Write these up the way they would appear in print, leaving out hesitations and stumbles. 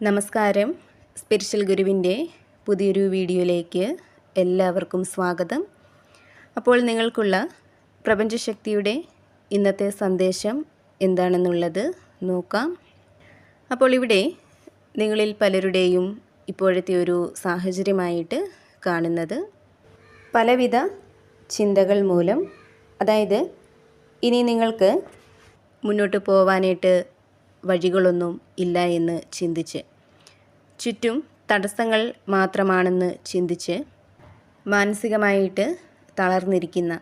നമസ്കാരം. സ്പിരിച്വൽ ഗുരുവിൻ്റെ പുതിയൊരു വീഡിയോയിലേക്ക് എല്ലാവർക്കും സ്വാഗതം. അപ്പോൾ നിങ്ങൾക്കുള്ള പ്രപഞ്ചശക്തിയുടെ ഇന്നത്തെ സന്ദേശം എന്താണെന്നുള്ളത് നോക്കാം. അപ്പോൾ ഇവിടെ നിങ്ങളിൽ പലരുടെയും ഇപ്പോഴത്തെ ഒരു സാഹചര്യമായിട്ട് കാണുന്നത് പലവിധ ചിന്തകൾ മൂലം, അതായത് ഇനി നിങ്ങൾക്ക് മുന്നോട്ട് പോവാനായിട്ട് വഴികളൊന്നും ഇല്ല എന്ന് ചിന്തിച്ച്, ചുറ്റും തടസ്സങ്ങൾ മാത്രമാണെന്ന് ചിന്തിച്ച് മാനസികമായിട്ട് തളർന്നിരിക്കുന്ന,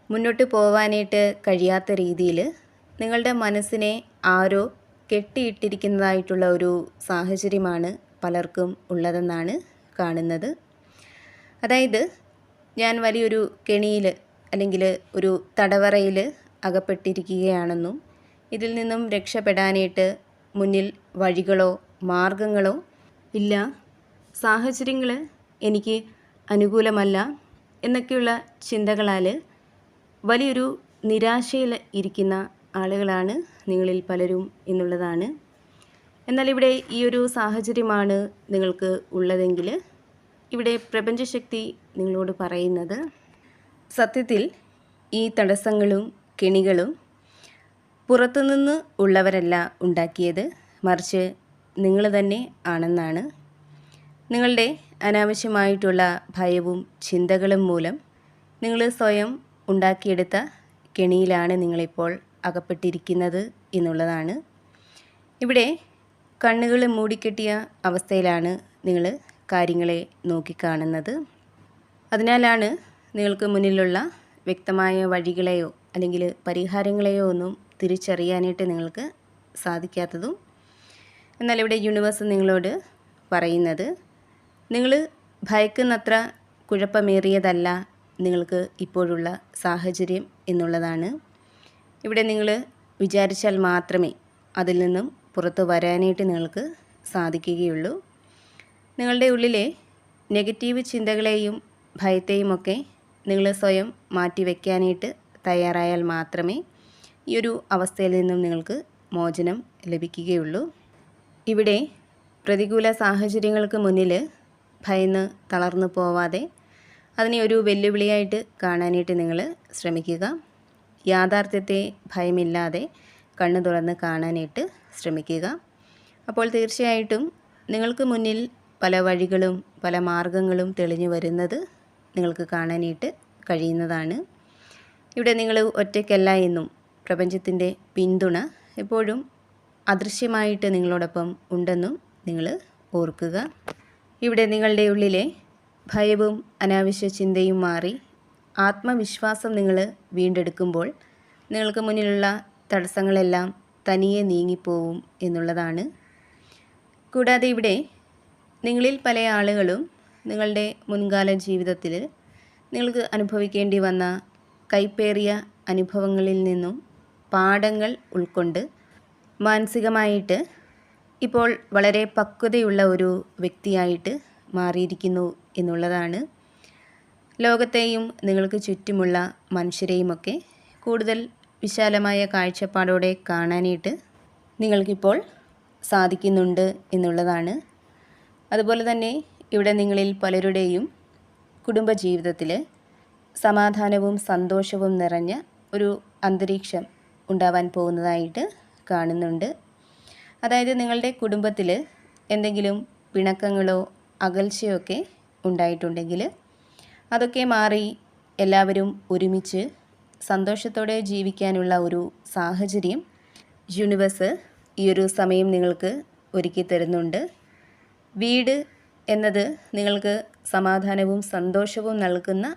മുന്നോട്ട് പോവാനായിട്ട് കഴിയാത്ത രീതിയിൽ നിങ്ങളുടെ മനസ്സിനെ ആരോ കെട്ടിയിട്ടിരിക്കുന്നതായിട്ടുള്ള ഒരു സാഹചര്യമാണ് പലർക്കും ഉള്ളതെന്നാണ് കാണുന്നത്. അതായത് ഞാൻ വലിയൊരു കെണിയിൽ അല്ലെങ്കിൽ ഒരു തടവറയിൽ അകപ്പെട്ടിരിക്കുകയാണെന്നും ഇതിൽ നിന്നും രക്ഷപ്പെടാനായിട്ട് മുന്നിൽ വഴികളോ മാർഗങ്ങളോ ഇല്ല, സാഹചര്യങ്ങൾ എനിക്ക് അനുകൂലമല്ല എന്നൊക്കെയുള്ള ചിന്തകളാൽ വലിയൊരു നിരാശയിൽ ഇരിക്കുന്ന ആളുകളാണ് നിങ്ങളിൽ പലരും എന്നുള്ളതാണ്. എന്നാൽ ഇവിടെ ഈ ഒരു സാഹചര്യമാണ് നിങ്ങൾക്ക് ഉള്ളതെങ്കിൽ ഇവിടെ പ്രപഞ്ചശക്തി നിങ്ങളോട് പറയുന്നത്, സത്യത്തിൽ ഈ തടസ്സങ്ങളും കെണികളും പുറത്തുനിന്ന് ഉള്ളവരല്ല ഉണ്ടാക്കിയത്, മറിച്ച് നിങ്ങൾ തന്നെ ആണെന്നാണ്. നിങ്ങളുടെ അനാവശ്യമായിട്ടുള്ള ഭയവും ചിന്തകളും മൂലം നിങ്ങൾ സ്വയം ഉണ്ടാക്കിയെടുത്ത കെണിയിലാണ് നിങ്ങളിപ്പോൾ അകപ്പെട്ടിരിക്കുന്നത് എന്നുള്ളതാണ്. ഇവിടെ കണ്ണുകൾ മൂടിക്കെട്ടിയ അവസ്ഥയിലാണ് നിങ്ങൾ കാര്യങ്ങളെ നോക്കിക്കാണുന്നത്. അതിനാലാണ് നിങ്ങൾക്ക് മുന്നിലുള്ള വ്യക്തമായ വഴികളെയോ അല്ലെങ്കിൽ പരിഹാരങ്ങളെയോ ഒന്നും തിരിച്ചറിയാനായിട്ട് നിങ്ങൾക്ക് സാധിക്കാത്തതും. എന്നാൽ ഇവിടെ യൂണിവേഴ്സ് നിങ്ങളോട് പറയുന്നത്, നിങ്ങൾ ഭയക്കുന്നത്ര കുഴപ്പമേറിയതല്ല നിങ്ങൾക്ക് ഇപ്പോഴുള്ള സാഹചര്യം എന്നുള്ളതാണ്. ഇവിടെ നിങ്ങൾ വിചാരിച്ചാൽ മാത്രമേ അതിൽ നിന്നും പുറത്തു വരാനായിട്ട് നിങ്ങൾക്ക് സാധിക്കുകയുള്ളൂ. നിങ്ങളുടെ ഉള്ളിലെ നെഗറ്റീവ് ചിന്തകളെയും ഭയത്തെയും ഒക്കെ നിങ്ങൾ സ്വയം മാറ്റിവെക്കാനായിട്ട് തയ്യാറായാൽ മാത്രമേ ഈ ഒരു അവസ്ഥയിൽ നിന്നും നിങ്ങൾക്ക് മോചനം ലഭിക്കുകയുള്ളൂ. ഇവിടെ പ്രതികൂല സാഹചര്യങ്ങൾക്ക് മുന്നിൽ ഭയന്ന് തളർന്നു പോവാതെ അതിനെ ഒരു വെല്ലുവിളിയായിട്ട് കാണാനായിട്ട് നിങ്ങൾ ശ്രമിക്കുക. യാഥാർത്ഥ്യത്തെ ഭയമില്ലാതെ കണ്ണു തുറന്ന് കാണാനായിട്ട് ശ്രമിക്കുക. അപ്പോൾ തീർച്ചയായിട്ടും നിങ്ങൾക്ക് മുന്നിൽ പല വഴികളും പല മാർഗങ്ങളും തെളിഞ്ഞു വരുന്നത് നിങ്ങൾക്ക് കാണാനായിട്ട് കഴിയുന്നതാണ്. ഇവിടെ നിങ്ങൾ ഒറ്റയ്ക്കല്ല എന്നും പ്രപഞ്ചത്തിൻ്റെ പിന്തുണ എപ്പോഴും അദൃശ്യമായിട്ട് നിങ്ങളോടൊപ്പം ഉണ്ടെന്നും നിങ്ങൾ ഓർക്കുക. ഇവിടെ നിങ്ങളുടെ ഉള്ളിലെ ഭയവും അനാവശ്യ ചിന്തയും മാറി ആത്മവിശ്വാസം നിങ്ങൾ വീണ്ടെടുക്കുമ്പോൾ നിങ്ങൾക്ക് മുന്നിലുള്ള തടസ്സങ്ങളെല്ലാം തനിയെ നീങ്ങിപ്പോവും എന്നുള്ളതാണ്. കൂടാതെ ഇവിടെ നിങ്ങളിൽ പല ആളുകളും നിങ്ങളുടെ മുൻകാല ജീവിതത്തിൽ നിങ്ങൾക്ക് അനുഭവിക്കേണ്ടി വന്ന കൈപ്പേറിയ അനുഭവങ്ങളിൽ നിന്നും പാഠങ്ങൾ ഉൾക്കൊണ്ട് മാനസികമായിട്ട് ഇപ്പോൾ വളരെ പക്വതയുള്ള ഒരു വ്യക്തിയായിട്ട് മാറിയിരിക്കുന്നു എന്നുള്ളതാണ്. ലോകത്തെയും നിങ്ങൾക്ക് ചുറ്റുമുള്ള മനുഷ്യരെയുമൊക്കെ കൂടുതൽ വിശാലമായ കാഴ്ചപ്പാടോടെ കാണാനായിട്ട് നിങ്ങൾക്കിപ്പോൾ സാധിക്കുന്നുണ്ട് എന്നുള്ളതാണ്. അതുപോലെ തന്നെ ഇവിടെ നിങ്ങളിൽ പലരുടെയും കുടുംബജീവിതത്തിൽ സമാധാനവും സന്തോഷവും നിറഞ്ഞ ഒരു അന്തരീക്ഷം ഉണ്ടാവാൻ പോകുന്നതായിട്ട് കാണുന്നുണ്ട്. അതായത് നിങ്ങളുടെ കുടുംബത്തിൽ എന്തെങ്കിലും പിണക്കങ്ങളോ അകൽച്ചയോ ഒക്കെ ഉണ്ടായിട്ടുണ്ടെങ്കിൽ അതൊക്കെ മാറി എല്ലാവരും ഒരുമിച്ച് സന്തോഷത്തോടെ ജീവിക്കാനുള്ള ഒരു സാഹചര്യം യൂണിവേഴ്സ് ഈ ഒരു സമയം നിങ്ങൾക്ക് ഒരുക്കി തരുന്നുണ്ട്. വീട് എന്നത് നിങ്ങൾക്ക് സമാധാനവും സന്തോഷവും നൽകുന്ന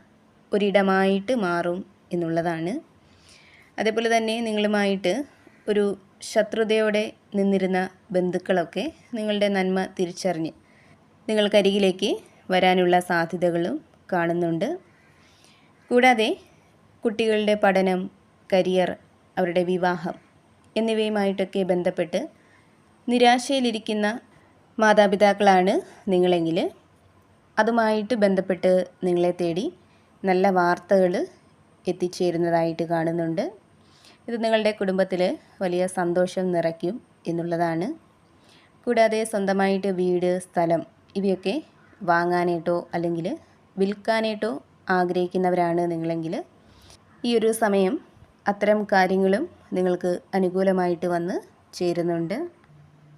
ഒരിടമായിട്ട് മാറും എന്നുള്ളതാണ്. അതേപോലെ തന്നെ നിങ്ങളുമായിട്ട് ഒരു ശത്രുതയോടെ നിന്നിരുന്ന ബന്ധുക്കളൊക്കെ നിങ്ങളുടെ നന്മ തിരിച്ചറിഞ്ഞ് നിങ്ങൾക്കരികിലേക്ക് വരാനുള്ള സാധ്യതകളും കാണുന്നുണ്ട്. കൂടാതെ കുട്ടികളുടെ പഠനം, കരിയർ, അവരുടെ വിവാഹം എന്നിവയുമായിട്ടൊക്കെ ബന്ധപ്പെട്ട് നിരാശയിലിരിക്കുന്ന മാതാപിതാക്കളാണ് നിങ്ങളെങ്കിൽ അതുമായിട്ട് ബന്ധപ്പെട്ട് നിങ്ങളെ തേടി നല്ല വാർത്തകൾ എത്തിച്ചേരുന്നതായിട്ട് കാണുന്നുണ്ട്. ഇത് നിങ്ങളുടെ കുടുംബത്തിൽ വലിയ സന്തോഷം നിറയ്ക്കും എന്നുള്ളതാണ്. കൂടാതെ സ്വന്തമായിട്ട് വീട്, സ്ഥലം ഇവയൊക്കെ വാങ്ങാനായിട്ടോ അല്ലെങ്കിൽ വിൽക്കാനായിട്ടോ ആഗ്രഹിക്കുന്നവരാണ് നിങ്ങളെങ്കിൽ ഈ ഒരു സമയം അത്തരം കാര്യങ്ങളും നിങ്ങൾക്ക് അനുകൂലമായിട്ട് വന്ന് ചേരുന്നുണ്ട്.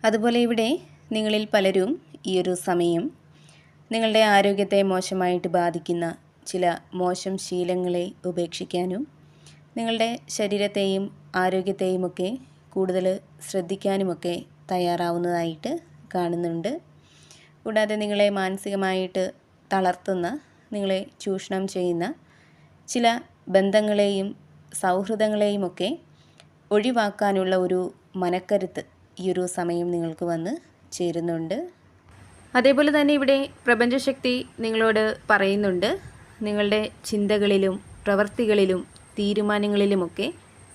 അതുപോലെ ഇവിടെ നിങ്ങളിൽ പലരും ഈ ഒരു സമയം നിങ്ങളുടെ ആരോഗ്യത്തെ മോശമായിട്ട് ബാധിക്കുന്ന ചില മോശം ശീലങ്ങളെ ഉപേക്ഷിക്കാനും നിങ്ങളുടെ ശരീരത്തെയും ആരോഗ്യത്തെയുമൊക്കെ കൂടുതൽ ശ്രദ്ധിക്കാനുമൊക്കെ തയ്യാറാവുന്നതായിട്ട് കാണുന്നുണ്ട്. കൂടാതെ നിങ്ങളെ മാനസികമായിട്ട് തളർത്തുന്ന, നിങ്ങളെ ചൂഷണം ചെയ്യുന്ന ചില ബന്ധങ്ങളെയും സൗഹൃദങ്ങളെയുമൊക്കെ ഒഴിവാക്കാനുള്ള ഒരു മനക്കരുത്ത് ഈ ഒരു സമയം നിങ്ങൾക്ക് വന്ന് ചേരുന്നുണ്ട്. അതേപോലെ തന്നെ ഇവിടെ പ്രപഞ്ചശക്തി നിങ്ങളോട് പറയുന്നുണ്ട്, നിങ്ങളുടെ ചിന്തകളിലും പ്രവൃത്തികളിലും തീരുമാനങ്ങളിലുമൊക്കെ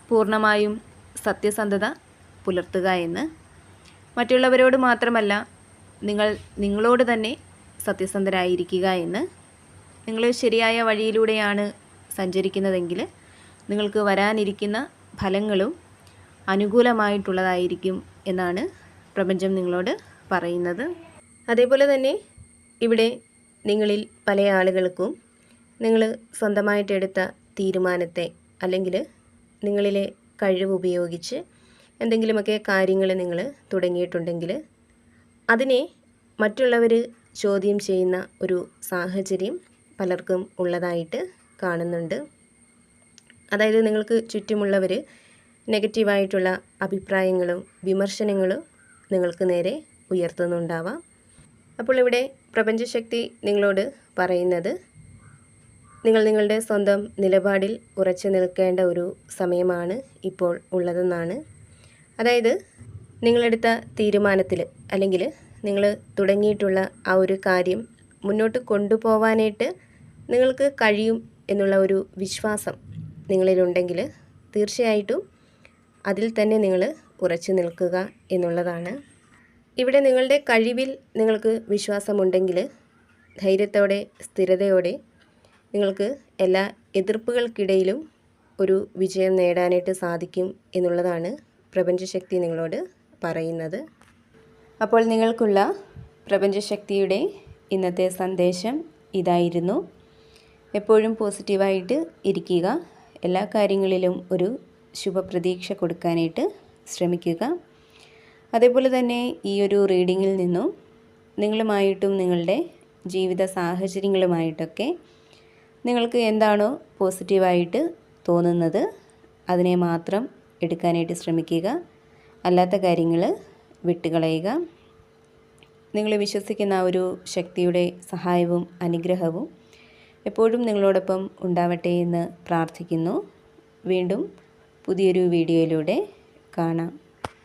പൂർണ്ണമായും സത്യസന്ധത പുലർത്തുക എന്ന്. മറ്റുള്ളവരോട് മാത്രമല്ല, നിങ്ങളോട് തന്നെ സത്യസന്ധരായിരിക്കുക എന്ന്. നിങ്ങൾ ശരിയായ വഴിയിലൂടെയാണ് സഞ്ചരിക്കുന്നതെങ്കിൽ നിങ്ങൾക്ക് വരാനിരിക്കുന്ന ഫലങ്ങളും അനുകൂലമായിട്ടുള്ളതായിരിക്കും എന്നാണ് പ്രപഞ്ചം നിങ്ങളോട് പറയുന്നത്. അതേപോലെ തന്നെ ഇവിടെ നിങ്ങളിൽ പല ആളുകൾക്കും നിങ്ങൾ സ്വന്തമായിട്ടെടുത്ത തീരുമാനത്തെ അല്ലെങ്കിൽ നിങ്ങളിലെ കഴിവ് ഉപയോഗിച്ച് എന്തെങ്കിലുമൊക്കെ കാര്യങ്ങൾ നിങ്ങൾ തുടങ്ങിയിട്ടുണ്ടെങ്കിൽ അതിനെ മറ്റുള്ളവർ ചോദ്യം ചെയ്യുന്ന ഒരു സാഹചര്യം പലർക്കും ഉള്ളതായിട്ട് കാണുന്നുണ്ട്. അതായത് നിങ്ങൾക്ക് ചുറ്റുമുള്ളവർ നെഗറ്റീവായിട്ടുള്ള അഭിപ്രായങ്ങളും വിമർശനങ്ങളും നിങ്ങൾക്ക് നേരെ ഉയർത്തുന്നുണ്ടാവാം. അപ്പോൾ ഇവിടെ പ്രപഞ്ചശക്തി നിങ്ങളോട് പറയുന്നത്, നിങ്ങൾ നിങ്ങളുടെ സ്വന്തം നിലപാടിൽ ഉറച്ചു നിൽക്കേണ്ട ഒരു സമയമാണ് ഇപ്പോൾ ഉള്ളതെന്നാണ്. അതായത് നിങ്ങളെടുത്ത തീരുമാനത്തിൽ അല്ലെങ്കിൽ നിങ്ങൾ തുടങ്ങിയിട്ടുള്ള ആ ഒരു കാര്യം മുന്നോട്ട് കൊണ്ടുപോകാനായിട്ട് നിങ്ങൾക്ക് കഴിയും എന്നുള്ള ഒരു വിശ്വാസം നിങ്ങളിലുണ്ടെങ്കിൽ തീർച്ചയായിട്ടും അതിൽ തന്നെ നിങ്ങൾ ഉറച്ചു നിൽക്കുക എന്നുള്ളതാണ്. ഇവിടെ നിങ്ങളുടെ കഴിവിൽ നിങ്ങൾക്ക് വിശ്വാസമുണ്ടെങ്കിൽ ധൈര്യത്തോടെ സ്ഥിരതയോടെ നിങ്ങൾക്ക് എല്ലാ എതിർപ്പുകൾക്കിടയിലും ഒരു വിജയം നേടാനായിട്ട് സാധിക്കും എന്നുള്ളതാണ് പ്രപഞ്ചശക്തി നിങ്ങളോട് പറയുന്നത്. അപ്പോൾ നിങ്ങൾക്കുള്ള പ്രപഞ്ചശക്തിയുടെ ഇന്നത്തെ സന്ദേശം ഇതായിരുന്നു. എപ്പോഴും പോസിറ്റീവായിട്ട് ഇരിക്കുക, എല്ലാ കാര്യങ്ങളിലും ഒരു ശുഭപ്രതീക്ഷ കൊടുക്കാനായിട്ട് ശ്രമിക്കുക. അതേപോലെ തന്നെ ഈ ഒരു റീഡിങ്ങിൽ നിന്നും നിങ്ങളുമായിട്ടും നിങ്ങളുടെ ജീവിത സാഹചര്യങ്ങളുമായിട്ടൊക്കെ നിങ്ങൾക്ക് എന്താണോ പോസിറ്റീവായിട്ട് തോന്നുന്നത് അതിനെ മാത്രം എടുക്കാനായിട്ട് ശ്രമിക്കുക. അല്ലാത്ത കാര്യങ്ങൾ വിട്ടുകളയുക. നിങ്ങൾ വിശ്വസിക്കുന്ന ആ ഒരു ശക്തിയുടെ സഹായവും അനുഗ്രഹവും എപ്പോഴും നിങ്ങളോടൊപ്പം ഉണ്ടാവട്ടെ എന്ന് പ്രാർത്ഥിക്കുന്നു. വീണ്ടും പുതിയൊരു വീഡിയോയിലൂടെ കാണാം.